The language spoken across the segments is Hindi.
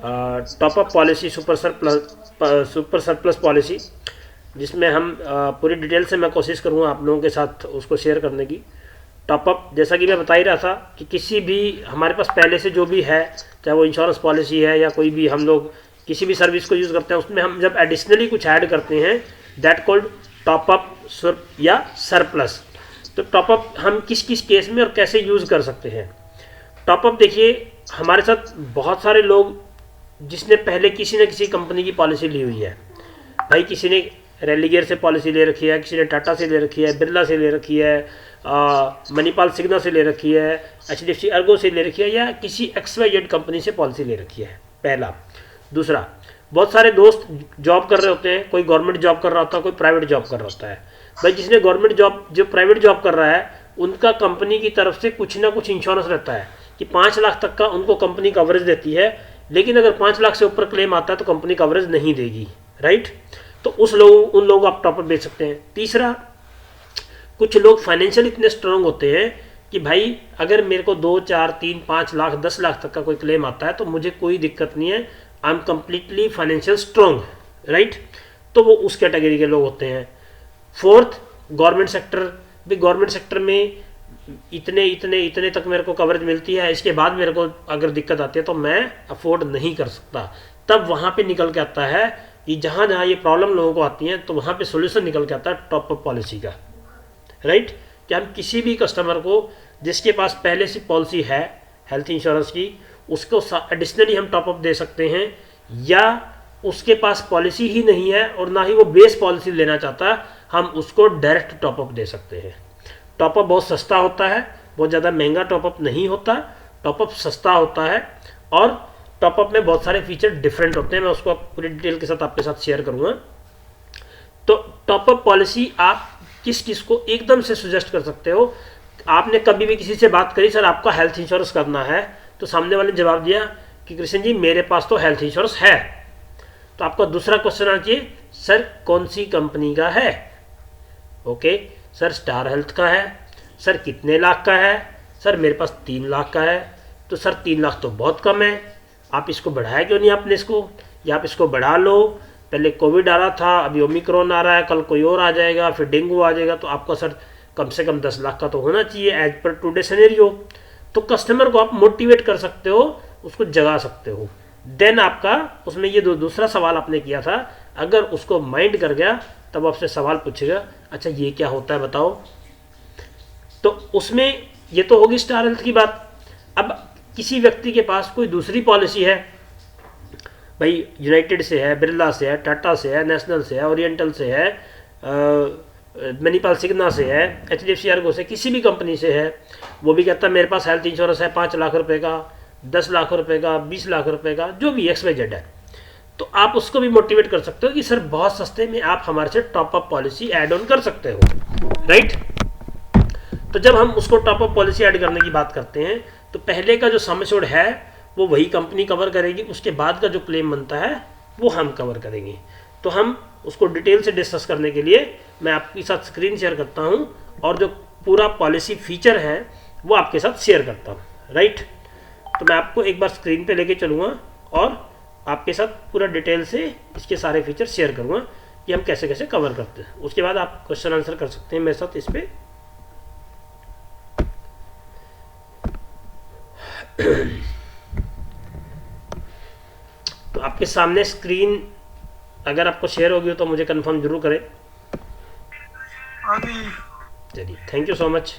Top up policy, super surplus policy, जिसमें हम पूरी डिटेल से मैं कोशिश करूँगा आप लोगों के साथ उसको शेयर करने की। टॉपअप जैसा कि मैं बता ही रहा था कि किसी भी हमारे पास पहले से जो भी है, चाहे वो इंश्योरेंस पॉलिसी है या कोई भी हम लोग किसी भी सर्विस को यूज़ करते हैं, उसमें हम जब एडिशनली कुछ ऐड करते हैं दैट कॉल्ड टॉपअप या सरप्लस। तो टॉपअप हम किस किस केस में और कैसे यूज़ कर सकते हैं। टॉपअप देखिए, हमारे साथ बहुत सारे लोग जिसने पहले किसी न किसी कंपनी की पॉलिसी ली हुई है, भाई किसी ने रेलिगेयर से पॉलिसी ले रखी है, किसी ने टाटा से ले रखी है, बिरला से ले रखी है, मणिपाल सिग्ना से ले रखी है, HDFC अर्गो से ले रखी है, या किसी XYZ कंपनी से पॉलिसी ले रखी है, पहला। दूसरा, बहुत सारे दोस्त जॉब कर रहे होते हैं, कोई गवर्नमेंट जॉब कर रहा होता है, कोई प्राइवेट जॉब कर रहा होता है। भाई जिसने गवर्नमेंट जॉब, जो प्राइवेट जॉब कर रहा है, उनका कंपनी की तरफ से कुछ ना कुछ इंश्योरेंस रहता है कि 5 लाख तक का उनको कंपनी कवरेज देती है, लेकिन अगर 5 लाख से ऊपर क्लेम आता है तो कंपनी कवरेज नहीं देगी, राइट। तो उन लोगों को आप टॉपअप बेच सकते हैं। तीसरा, कुछ लोग फाइनेंशियल इतने स्ट्रांग होते हैं कि भाई अगर मेरे को 2, 4, 3, 5 लाख 10 लाख तक का कोई क्लेम आता है तो मुझे कोई दिक्कत नहीं है, I am completely financial strong, right. तो वो उस कैटेगरी के लोग होते हैं। Fourth, government sector. भी गवर्नमेंट सेक्टर में इतने तक मेरे को कवरेज मिलती है, इसके बाद मेरे को अगर दिक्कत आती है तो मैं अफोर्ड नहीं कर सकता। तब वहाँ पे निकल के आता है कि जहाँ जहाँ ये प्रॉब्लम लोगों को आती है तो वहाँ पे सोल्यूशन निकल के आता है टॉपअप पॉलिसी का, राइट। कि हम किसी भी कस्टमर को जिसके पास पहले से पॉलिसी है हेल्थ इंश्योरेंस की, उसको एडिशनली हम टॉपअप दे सकते हैं, या उसके पास पॉलिसी ही नहीं है और ना ही वो बेस पॉलिसी लेना चाहता, हम उसको डायरेक्ट टॉपअप दे सकते हैं। टॉपअप बहुत सस्ता होता है, बहुत ज़्यादा महंगा टॉपअप नहीं होता, टॉपअप सस्ता होता है और टॉपअप में बहुत सारे फीचर डिफरेंट होते हैं। मैं उसको पूरी डिटेल के साथ आपके साथ शेयर करूँगा। तो टॉपअप पॉलिसी आप किस किस को एकदम से सजेस्ट कर सकते हो। आपने कभी भी किसी से बात करी, सर आपका हेल्थ इंश्योरेंस करना है, तो सामने वाले ने जवाब दिया कि कृष्ण जी मेरे पास तो हेल्थ इंश्योरेंस है, तो आपका दूसरा क्वेश्चन आना चाहिए, सर कौन सी कंपनी का है। ओके, सर स्टार हेल्थ का है। सर कितने लाख का है। सर मेरे पास 3 लाख का है। तो सर 3 लाख तो बहुत कम है, आप इसको बढ़ाया क्यों नहीं आपने इसको, या आप इसको बढ़ा लो। पहले कोविड आ रहा था, अभी ओमिक्रॉन आ रहा है, कल कोई और आ जाएगा, फिर डेंगू आ जाएगा, तो आपका सर कम से कम 10 लाख का तो होना चाहिए एज पर टुडे सिनेरियो। तो कस्टमर को आप मोटिवेट कर सकते हो, उसको जगा सकते हो। देन आपका उसमें ये दूसरा सवाल आपने किया था, अगर उसको माइंड कर गया तब आपसे सवाल पूछेगा, अच्छा ये क्या होता है बताओ। तो उसमें ये तो होगी स्टार हेल्थ की बात। अब किसी व्यक्ति के पास कोई दूसरी पॉलिसी है, भाई यूनाइटेड से है, बिरला से है, टाटा से है, नेशनल से है, ओरिएंटल से है, मणिपाल सिग्ना से है, HDFC अर्गो से, किसी भी कंपनी से है, वो भी कहता है मेरे पास हेल्थ इंश्योरेंस है 5 लाख रुपए का, 10 लाख रुपए का, 20 लाख रुपए का, जो भी XYZ है। तो आप उसको भी मोटिवेट कर सकते हो कि सर बहुत सस्ते में आप हमारे से टॉपअप पॉलिसी ऐड ऑन कर सकते हो, राइट। तो जब हम उसको टॉपअप पॉलिसी ऐड करने की बात करते हैं तो पहले का जो सम एश्योर्ड है वो वही कंपनी कवर करेगी, उसके बाद का जो क्लेम बनता है वो हम कवर करेंगे। तो हम उसको डिटेल से डिस्कस करने के लिए मैं आपके साथ स्क्रीन शेयर करता हूं और जो पूरा पॉलिसी फीचर है वो आपके साथ शेयर करता हूं, राइट। तो मैं आपको एक बार स्क्रीन पे लेके चलूँगा और आपके साथ पूरा डिटेल से इसके सारे फीचर शेयर करूँगा कि हम कैसे कैसे कवर करते हैं। उसके बाद आप क्वेश्चन आंसर कर सकते हैं मेरे साथ इस पर। तो आपके सामने स्क्रीन अगर आपको शेयर होगी तो मुझे कंफर्म जरूर करें। चलिए, थैंक यू सो मच।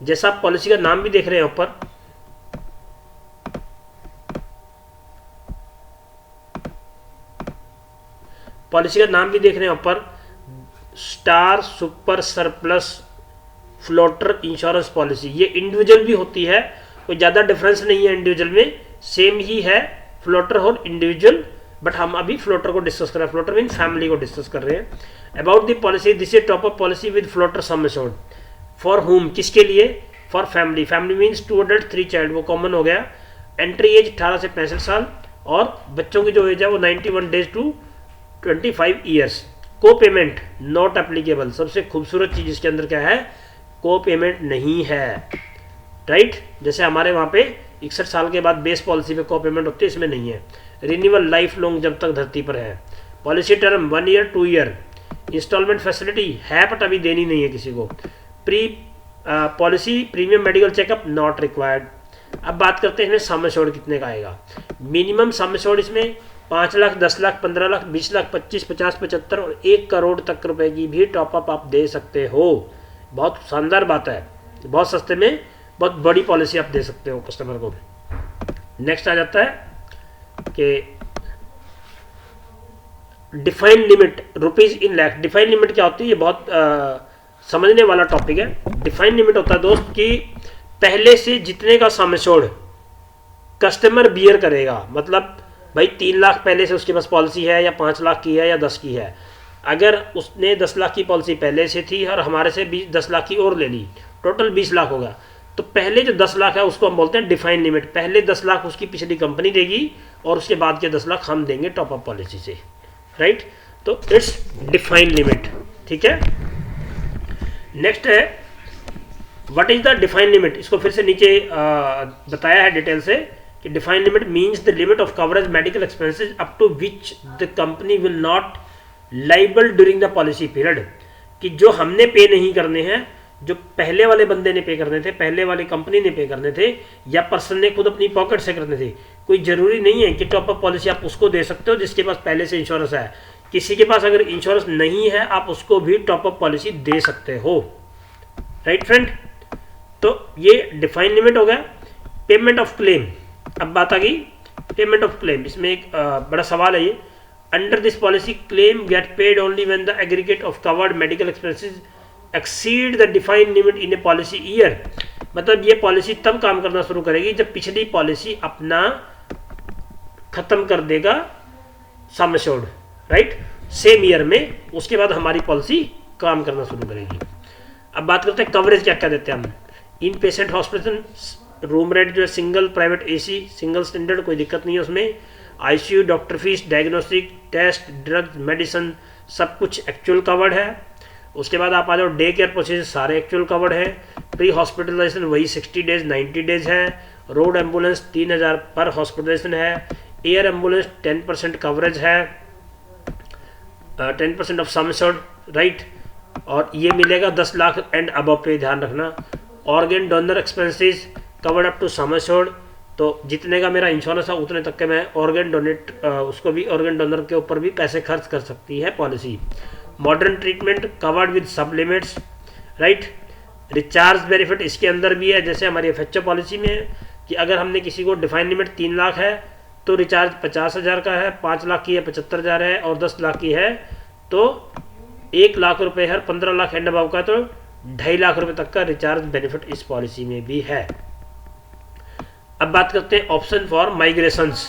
जैसा आप पॉलिसी का नाम भी देख रहे हैं ऊपर, पॉलिसी का नाम भी देख रहे हैं ऊपर, star super surplus floater insurance policy. ये इंडिविजुअल भी होती है, कोई ज़्यादा डिफरेंस नहीं है इंडिविजुअल में, सेम ही है फ्लोटर और इंडिविजुअल, बट हम अभी फ्लोटर को डिस्कस कर रहे हैं। फ्लोटर मीन फैमिली को डिस्कस कर रहे हैं। About the policy, this is top up policy with floater sum assured for home, किसके लिए, for family. Family means 2 adult 3 child, वो कॉमन हो गया। एंट्री एज 18 से 65 साल और बच्चों की जो एज है वो 91 days to 25 years। को पेमेंट नॉट एप्लीकेबल, सबसे खूबसूरत चीज़ इसके अंदर क्या है, को पेमेंट नहीं है, राइट। जैसे हमारे वहाँ पे 61 साल के बाद बेस पॉलिसी पे को पेमेंट होती है, इसमें नहीं है। रिन्यूअल लाइफ लॉन्ग, जब तक धरती पर है। Policy term 1 year 2 year. Installment facility है बट अभी देनी नहीं है किसी को। Pre policy premium medical checkup not required. अब बात करते हैं इसमें सम एश्योर्ड कितने का आएगा। मिनिमम सम एश्योर्ड इसमें 5 लाख, 10 लाख, 15 लाख, 20 लाख, 25, 50, 75 और 1 करोड़ तक रुपए की भी टॉपअप आप दे सकते हो। बहुत शानदार बात है, बहुत सस्ते में बहुत बड़ी पॉलिसी आप दे सकते हो कस्टमर को। नेक्स्ट आ जाता है कि define limit rupees in lakh. Define limit क्या होती है, ये बहुत समझने वाला टॉपिक है। डिफाइन लिमिट होता है दोस्त कि पहले से जितने का सम एश्योर्ड कस्टमर बियर करेगा, मतलब भाई 3 लाख पहले से उसके पास पॉलिसी है, या 5 लाख की है, या 10 की है। अगर उसने 10 लाख की पॉलिसी पहले से थी और हमारे से 10 लाख की और ले ली, टोटल 20 लाख होगा, तो पहले जो 10 लाख है उसको हम बोलते हैं डिफाइन लिमिट। पहले 10 लाख उसकी पिछली कंपनी देगी और उसके बाद के 10 लाख हम देंगे टॉपअप पॉलिसी से, राइट। तो इट्स डिफाइन लिमिट, ठीक है। नेक्स्ट है what is the define limit. इसको फिर से नीचे बताया है डिटेल से कि define limit means the limit of coverage medical expenses up to which the company will not liable during the policy period. कि जो हमने पे नहीं करने हैं, जो पहले वाले बंदे ने पे करने थे, पहले वाली कंपनी ने पे करने थे, या पर्सन ने खुद अपनी पॉकेट से करने थे। कोई जरूरी नहीं है कि टॉपअप पॉलिसी आप उसको दे सकते हो जिसके पास पहले से इंश्योरेंस है। किसी के पास अगर इंश्योरेंस नहीं है, आप उसको भी टॉपअप पॉलिसी दे सकते हो, राइट फ्रेंड। तो ये डिफाइन लिमिट हो गया। पेमेंट ऑफ क्लेम, अब बात आ गई पेमेंट ऑफ क्लेम। इसमें एक बड़ा सवाल है ये। Under this policy claim get paid only when the aggregate of covered medical expenses exceed the defined limit in A policy year. मतलब ये पॉलिसी तब काम करना शुरू करेगी जब पिछली पॉलिसी अपना खत्म कर देगा sum assured, right, same year में। उसके बाद हमारी पॉलिसी काम करना शुरू करेगी। अब बात करते हैं कवरेज क्या क्या देते हैं हम। In patient hospital room rate जो है single private AC single standard, कोई दिक्कत नहीं है उसमें। ICU, doctor fees, diagnostic test, drugs, medicine सब कुछ एक्चुअल कवर्ड है। उसके बाद आप आ जाओ डे केयर प्रोसीजर सारे एक्चुअल कवर्ड है। प्री हॉस्पिटलाइजेशन वही 60 डेज 90 डेज है। रोड एम्बुलेंस 3000 पर हॉस्पिटलाइजेशन है। एयर एम्बुलेंस 10% कवरेज है, 10% ऑफ सम एश्योर्ड, राइट। और ये मिलेगा 10 लाख एंड अबव पे, ध्यान रखना। Organ donor expenses covered up to sum assured. तो जितने का मेरा इंश्योरेंस है उतने तक के मैं ऑर्गन डोनेट उसको भी ऑर्गन डोनर के ऊपर भी पैसे खर्च कर सकती है policy. Modern treatment covered with सब लिमिट्स, राइट। रिचार्ज बेनिफिट इसके अंदर भी है, जैसे हमारी एफएचओ पॉलिसी में है कि अगर हमने किसी को डिफाइंड लिमिट 3 लाख है तो रिचार्ज 50,000 का है, 5 लाख की है 75,000 है, और 10 लाख की है तो 1 लाख रुपए है, 15 लाख एंड अबव का तो 2.5 लाख रुपए तक का रिचार्ज बेनिफिट इस पॉलिसी में भी है। अब बात करते हैं ऑप्शन फॉर माइग्रेशंस।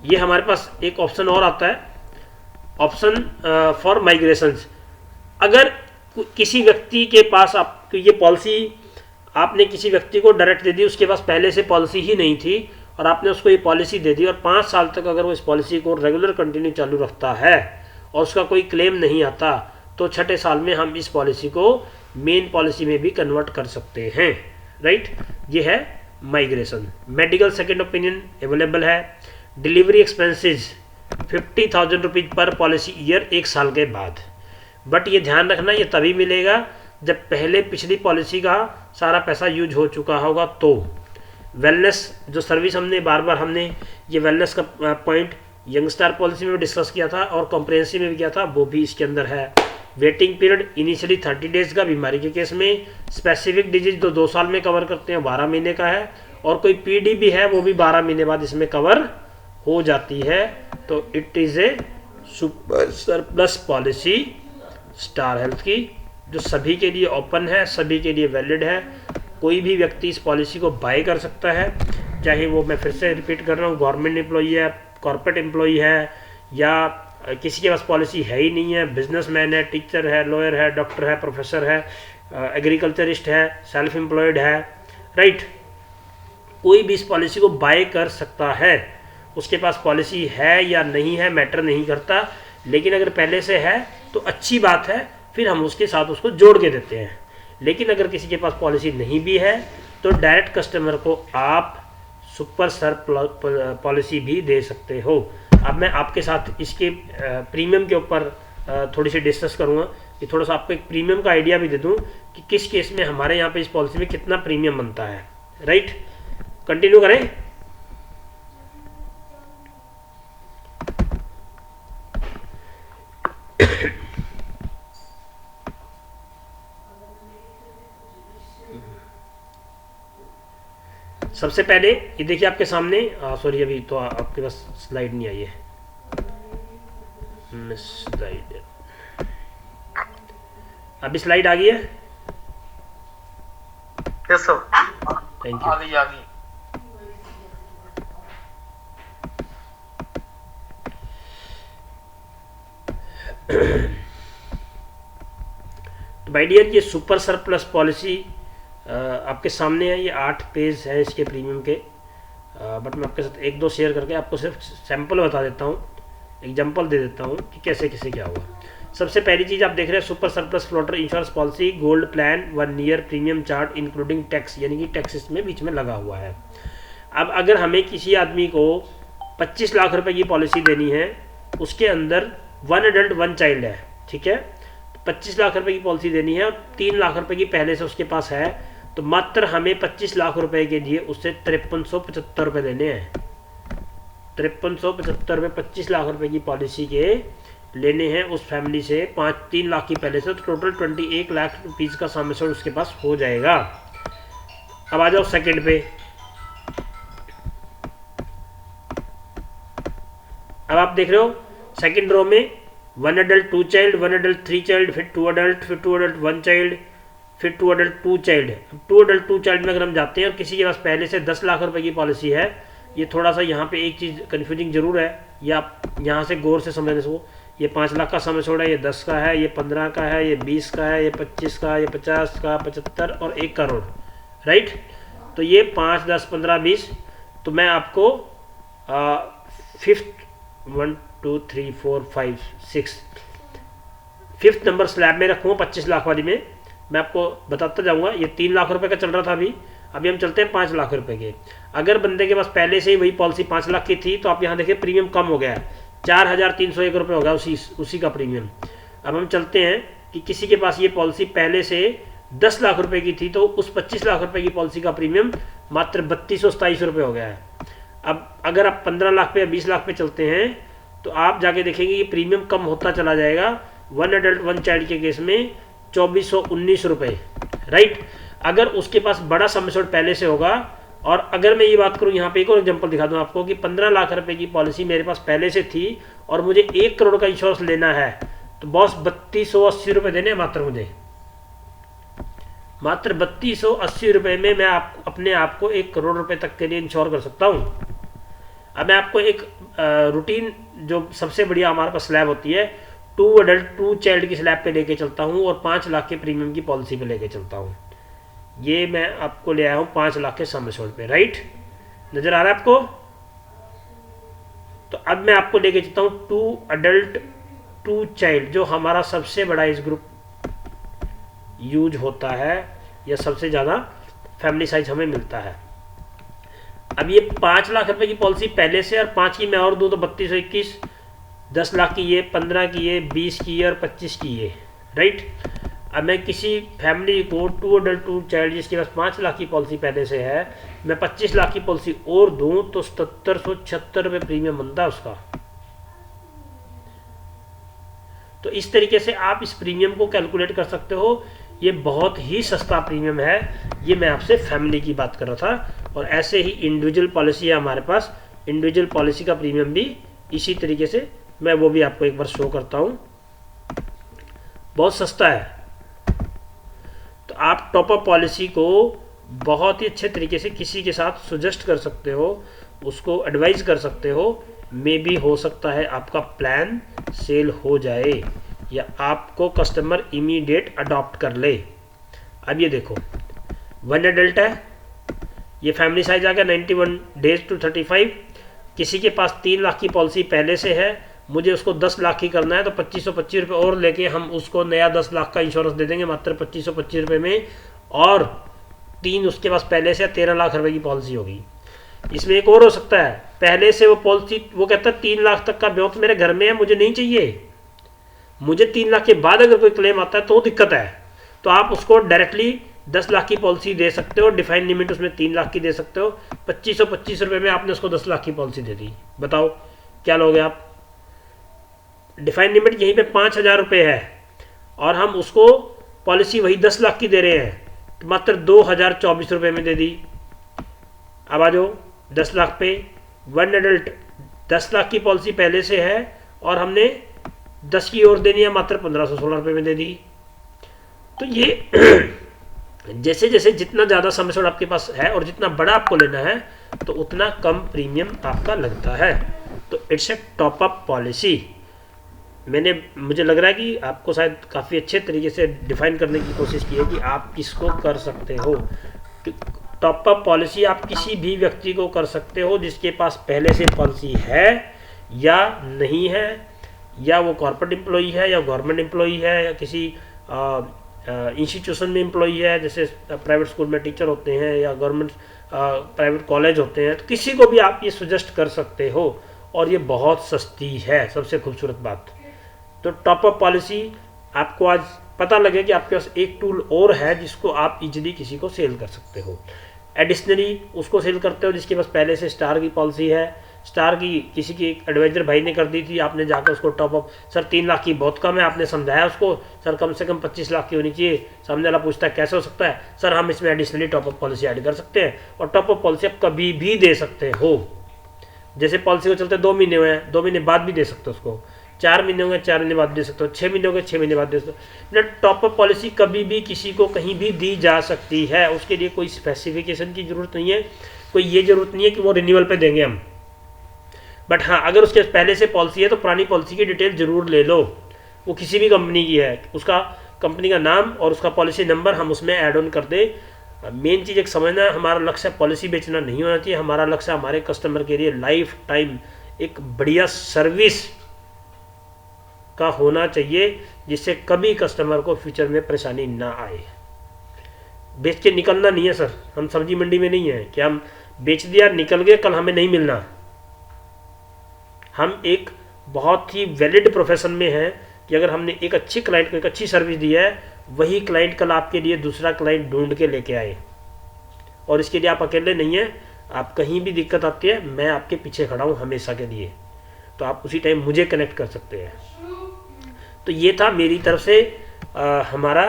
ये हमारे पास एक ऑप्शन और आता है, ऑप्शन फॉर माइग्रेशंस। अगर किसी व्यक्ति के पास आप ये पॉलिसी आपने किसी व्यक्ति को डायरेक्ट दे दी, उसके पास पहले से पॉलिसी ही नहीं थी और आपने उसको ये पॉलिसी दे दी, और 5 साल तक अगर वो इस पॉलिसी को रेगुलर कंटिन्यू चालू रखता है और उसका कोई क्लेम नहीं आता, तो 6ठे साल में हम इस पॉलिसी को मेन पॉलिसी में भी कन्वर्ट कर सकते हैं, राइट। ये है migration. Medical second opinion available है। Delivery expenses 50,000 rupees per policy year 1 साल के बाद। बट ये ध्यान रखना, ये तभी मिलेगा जब पहले पिछली पॉलिसी का सारा पैसा यूज हो चुका होगा। तो वेलनेस जो सर्विस हमने ये वेलनेस का पॉइंट यंगस्टार पॉलिसी में भी डिस्कस किया था और कॉम्प्रिहेंसिव में भी किया था, वो भी इसके अंदर है। वेटिंग पीरियड इनिशियली 30 डेज का बीमारी के केस में। स्पेसिफिक डिजीज 2 साल में कवर करते हैं, 12 महीने का है। और कोई पीडी भी है वो भी 12 महीने बाद इसमें कवर हो जाती है। तो it is a super surplus policy star health की, जो सभी के लिए ओपन है, सभी के लिए वैलिड है। कोई भी व्यक्ति इस पॉलिसी को बाय कर सकता है, चाहे वो, मैं फिर से रिपीट कर रहा हूँ, गवर्नमेंट एम्प्लॉई है, कॉर्पोरेट एम्प्लॉई है, या किसी के पास पॉलिसी है ही नहीं है, बिजनेसमैन है, टीचर है, लॉयर है, डॉक्टर है, प्रोफेसर है, एग्रीकल्चरिस्ट है, सेल्फ एम्प्लॉयड है, राइट। कोई भी इस पॉलिसी को बाय कर सकता है। उसके पास पॉलिसी है या नहीं है मैटर नहीं करता, लेकिन अगर पहले से है तो अच्छी बात है, फिर हम उसके साथ उसको जोड़ के देते हैं। लेकिन अगर किसी के पास पॉलिसी नहीं भी है तो डायरेक्ट कस्टमर को आप सुपर सर पॉलिसी भी दे सकते हो। अब मैं आपके साथ इसके प्रीमियम के ऊपर थोड़ी सी डिस्कस करूँगा कि थोड़ा सा आपको एक प्रीमियम का आइडिया भी दे दूँ कि किस केस में हमारे यहाँ पे इस पॉलिसी में कितना प्रीमियम बनता है। राइट, कंटिन्यू करें। सबसे पहले ये देखिए आपके सामने, सॉरी अभी तो आपके पास स्लाइड नहीं आई है, स्लाइड अभी स्लाइड आ गई है। Yes sir, thank you. आ गई। तो भाई डियर, ये सुपर सरप्लस पॉलिसी आपके सामने है। ये 8 पेज है इसके प्रीमियम के, बट मैं आपके साथ एक दो शेयर करके आपको सिर्फ सैंपल बता देता हूँ, एग्जांपल दे देता हूँ कि कैसे कैसे क्या हुआ। सबसे पहली चीज़ आप देख रहे हैं super surplus floater insurance policy gold plan 1 year premium chart including tax, यानी कि टैक्स इसमें बीच में लगा हुआ है। अब अगर हमें किसी आदमी को 25 लाख रुपए की पॉलिसी देनी है, उसके अंदर 1 एडल्ट 1 चाइल्ड है, ठीक है, 25 लाख रुपए की पॉलिसी देनी है और 3 लाख रुपए की पहले से उसके पास है, तो मात्र हमें 25 लाख रुपए के लिए उससे 5375 रुपये देने हैं। 5375 रुपये 25 लाख रुपए की पॉलिसी के लेने हैं उस फैमिली से, 3 लाख की पहले से, तो टोटल 21 लाख रुपीज़ का सम एश्योर्ड उसके पास हो जाएगा। अब आ जाओ सेकंड पे। अब आप देख रहे हो सेकंड रो में 1 एडल्ट 2 चाइल्ड, 1 एडल्ट 3 चाइल्ड, फिर 2 एडल्ट, फिर 2 एडल्ट 1 चाइल्ड, फिर 2 एडल्ट 2 चाइल्ड। 2 एडल्ट 2 चाइल्ड में अगर हम जाते हैं और किसी के पास पहले से 10 लाख रुपए की पॉलिसी है, ये थोड़ा सा यहाँ पे एक चीज़ कन्फ्यूजिंग जरूर है, ये आप यहाँ से गौर से समझने से, ये 5 लाख का सम एश्योर्ड है, ये 10 का है, ये 15 का है, ये 20 का है, ये 25 का, ये 50 का, 75 और 1 करोड़। राइट, तो ये 5, 10, 15, 20। तो मैं आपको फिफ्थ 1 2 3 4 5 6 फिफ्थ नंबर स्लैब में रखूँगा 25 लाख वाली में, मैं आपको बताता जाऊँगा। ये 3 लाख रुपए का चल रहा था अभी हम चलते हैं 5 लाख रुपए के। अगर बंदे के पास पहले से ही वही पॉलिसी 5 लाख की थी, तो आप यहाँ देखिए प्रीमियम कम हो गया है, 4,301 रुपये हो गया उसी का प्रीमियम। अब हम चलते हैं कि किसी के पास ये पॉलिसी पहले से 10 लाख रुपए की थी, तो उस 25 लाख रुपए की पॉलिसी का प्रीमियम मात्र 3227 रुपये हो गया है। अब अगर आप 15 लाख पे या 20 लाख पे चलते हैं, तो आप जाके देखेंगे ये प्रीमियम कम होता चला जाएगा। 1 एडल्ट 1 चाइल्ड के केस में 2419 रुपये। राइट, अगर उसके पास बड़ा सम एश्योर्ड पहले से होगा, और अगर मैं ये बात करूं, यहाँ पे एक और एग्जांपल दिखा दूं आपको कि 15 लाख रुपए की पॉलिसी मेरे पास पहले से थी और मुझे 1 करोड़ का इंश्योरेंस लेना है, तो बॉस 3280 रुपये देने मात्र मुझे, मात्र 3280 रुपये में मैं अपने आप को 1 करोड़ रुपए तक के लिए इंश्योर कर सकता हूँ। अब मैं आपको एक रूटीन जो सबसे बढ़िया हमारे पास स्लैब होती है, 2 एडल्ट 2 चाइल्ड की स्लैब पे लेके चलता हूँ और 5 लाख के प्रीमियम की पॉलिसी पे लेके चलता हूँ। ये मैं आपको ले आया हूँ 5 लाख के सम एश्योर्ड पे। राइट, नजर आ रहा है आपको? तो अब मैं आपको लेके चलता हूँ 2 एडल्ट 2 चाइल्ड, जो हमारा सबसे बड़ा इस ग्रुप यूज होता है या सबसे ज़्यादा फैमिली साइज हमें मिलता है। अब ये 5 लाख रुपए की पॉलिसी पहले से, और 5 की मैं और दूँ तो 3221, 10 लाख की ये, 15 की ये, 20 की ये और 25 की ये। राइट, अब मैं किसी फैमिली को 2 एडल्ट 2 चाइल्ड जिसके पास 5 लाख की पॉलिसी पहले से है, मैं 25 लाख की पॉलिसी और दूं तो 7776 रुपये प्रीमियम बनता है उसका। तो इस तरीके से आप इस प्रीमियम को कैलकुलेट कर सकते हो। ये बहुत ही सस्ता प्रीमियम है। ये मैं आपसे फैमिली की बात कर रहा था, और ऐसे ही इंडिविजुअल पॉलिसी है हमारे पास। इंडिविजुअल पॉलिसी का प्रीमियम भी इसी तरीके से, मैं वो भी आपको एक बार शो करता हूँ, बहुत सस्ता है। तो आप टॉप अप पॉलिसी को बहुत ही अच्छे तरीके से किसी के साथ सजेस्ट कर सकते हो, उसको एडवाइज कर सकते हो। मे भी हो सकता है आपका प्लान सेल हो जाए या आपको कस्टमर इमीडिएट अडॉप्ट कर ले। अब ये देखो 1 एडल्ट है, ये फैमिली साइज आ गया 91 डेज टू 35। किसी के पास 3 लाख की पॉलिसी पहले से है, मुझे उसको 10 लाख की करना है तो 2525 रुपये और लेके हम उसको नया 10 लाख का इंश्योरेंस दे देंगे मात्र 2525 रुपये में, और 3 उसके पास पहले से 13 लाख रुपए की पॉलिसी होगी। इसमें एक और हो सकता है, पहले से वो पॉलिसी, वो कहता है 3 लाख तक का ब्योत मेरे घर में है, मुझे नहीं चाहिए, मुझे 3 लाख के बाद अगर कोई क्लेम आता है तो दिक्कत है, तो आप उसको डायरेक्टली 10 लाख की पॉलिसी दे सकते हो, डिफाइन लिमिट उसमें 3 लाख की दे सकते हो। 2525 रुपये में आपने उसको 10 लाख की पॉलिसी दे दी, बताओ क्या लोगे आप? डिफाइन लिमिट यहीं पे 5,000 रुपये है और हम उसको पॉलिसी वही 10 लाख की दे रहे हैं, तो मात्र 2,024 रुपये में दे दी। अब आ जाओ 10 लाख पे, वन एडल्ट 10 लाख की पॉलिसी पहले से है और हमने 10 की और देनी है, मात्र 1516 रुपये में दे दी। तो ये जैसे जैसे जितना ज़्यादा सम एश्योर्ड आपके पास है और जितना बड़ा आपको लेना है तो उतना कम प्रीमियम आपका लगता है। तो it's a top up policy. मुझे लग रहा है कि आपको शायद काफ़ी अच्छे तरीके से डिफाइन करने की कोशिश की है कि आप किसको कर सकते हो। टॉप अप पॉलिसी आप किसी भी व्यक्ति को कर सकते हो जिसके पास पहले से पॉलिसी है या नहीं है, या वो कॉर्पोरेट एम्प्लॉई है या गवर्नमेंट एम्प्लॉई है या किसी इंस्टीट्यूशन में एम्प्लॉई है, जैसे प्राइवेट स्कूल में टीचर होते हैं या गवर्नमेंट प्राइवेट कॉलेज होते हैं, तो किसी को भी आप ये सजेस्ट कर सकते हो और ये बहुत सस्ती है, सबसे खूबसूरत बात। तो टॉप अप पॉलिसी आपको आज पता लगे कि आपके पास एक टूल और है जिसको आप इजीली किसी को सेल कर सकते हो। एडिशनली उसको सेल करते हो जिसके पास पहले से स्टार की पॉलिसी है, स्टार की किसी की एडवाइजर भाई ने कर दी थी, आपने जाकर उसको टॉप अप, सर 3 लाख की बहुत कम है, आपने समझाया उसको सर कम से कम 25 लाख की होनी चाहिए, सामने वाला पूछता है कैसे हो सकता है, सर हम इसमें additionally top up policy add कर सकते हैं और टॉप अप पॉलिसी आप कभी भी दे सकते हो। जैसे पॉलिसी को चलते 2 महीने हुए हैं, 2 महीने बाद भी दे सकते हो उसको, 4 महीने हो गए 4 महीने बाद दे सकते हो, 6 महीने हो गए 6 महीने बाद दे सकते हो। टॉप अप पॉलिसी कभी भी किसी को कहीं भी दी जा सकती है, उसके लिए कोई स्पेसिफिकेशन की जरूरत नहीं है, कोई ये जरूरत नहीं है कि वो रिन्यूअल पे देंगे हम। बट हाँ, अगर उसके पहले से पॉलिसी है तो पुरानी पॉलिसी की डिटेल जरूर ले लो, वो किसी भी कंपनी की है, उसका कंपनी का नाम और उसका पॉलिसी नंबर हम उसमें ऐड ऑन कर दे। मेन चीज़ एक समझना है, हमारा लक्ष्य पॉलिसी बेचना नहीं होना चाहिए, हमारा लक्ष्य हमारे कस्टमर के लिए लाइफ टाइम एक बढ़िया सर्विस का होना चाहिए जिससे कभी कस्टमर को फ्यूचर में परेशानी ना आए। बेच के निकलना नहीं है सर, हम सब्जी मंडी में नहीं है कि हम बेच दिया निकल गए कल हमें नहीं मिलना। हम एक बहुत ही वैलिड प्रोफेशन में हैं कि अगर हमने एक अच्छी क्लाइंट को एक अच्छी सर्विस दी है, वही क्लाइंट कल आपके लिए दूसरा क्लाइंट ढूंढ के लेके आए, और इसके लिए आप अकेले नहीं हैं, आप कहीं भी दिक्कत आती है मैं आपके पीछे खड़ा हूँ हमेशा के लिए, तो आप उसी टाइम मुझे कनेक्ट कर सकते हैं। तो ये था मेरी तरफ से हमारा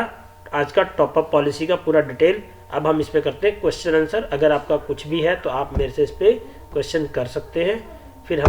आज का टॉप अप पॉलिसी का पूरा डिटेल। अब हम इस पे करते हैं क्वेश्चन आंसर। अगर आपका कुछ भी है तो आप मेरे से इस पे क्वेश्चन कर सकते हैं, फिर हम